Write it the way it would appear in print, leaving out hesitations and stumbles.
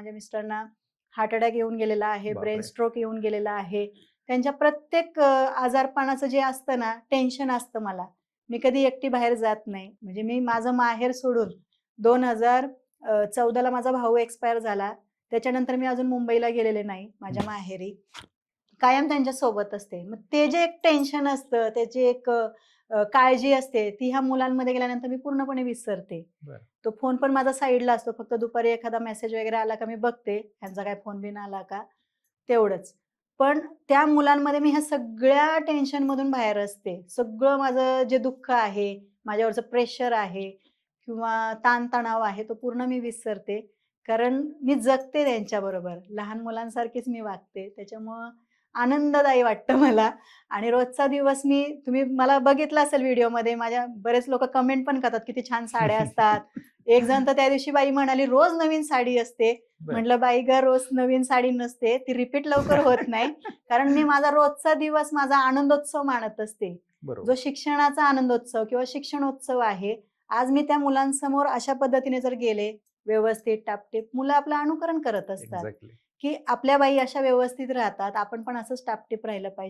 माझ्या मिस्टरांना heart attack येऊन गेलेला आहे, ब्रेन स्ट्रोक येऊन गेलेला आहे. त्यांच्या प्रत्येक आजारपणाचं जे असतं ना, टेन्शन असतं मला. मी कधी एकटी बाहेर जात नाही. म्हणजे मी माझं माहेर सोडून 2014ला माझा भाऊ एक्सपायर झाला. त्याच्यानंतर मी अजून मुंबईला गेलेले नाही माझ्या माहेरी. कायम त्यांच्या सोबत असते. मग ते जे एक टेन्शन असतं, त्याची एक काळजी असते, ती ह्या मुलांमध्ये गेल्यानंतर मी पूर्णपणे विसरते. तो फोन पण माझा साईडला असतो. फक्त दुपारी एखादा मेसेज वगैरे आला का मी बघते, ह्यांचा काय फोन बिन आला का, तेवढंच. पण त्या मुलांमध्ये मी ह्या सगळ्या टेन्शनमधून बाहेर असते. सगळं माझं जे दुःख आहे, माझ्यावरचं प्रेशर आहे किंवा ताणतणाव आहे, तो पूर्ण मी विसरते. कारण मी जगते त्यांच्याबरोबर. लहान मुलांसारखीच मी वागते. त्याच्यामुळं आनंददायी वाटतं मला आणि रोजचा दिवस तुम्ही मला बघितलं असेल व्हिडिओमध्ये माझ्या बरेच लोकं कमेंट पण करतात, किती छान साड्या असतात. एक जण तर त्या दिवशी बाई म्हणाली, "रोज नवीन साडी असते." म्हटलं, "बाई गं, रोज नवीन साडी नसते. ती रिपीट लवकर होत नाही." कारण मी माझा रोजचा दिवस माझा आनंदोत्सव मानत असते. जो शिक्षणाचा आनंदोत्सव किंवा शिक्षणोत्सव आहे. आज मी त्या मुलांसमोर अशा पद्धतीने जर गेले, व्यवस्थित टापटीप, मुलं आपलं अनुकरण करत असतात, की आपल्या बाई अशा व्यवस्थित राहतात, आपण पण असंच टापटीप राहिलं पाहिजे.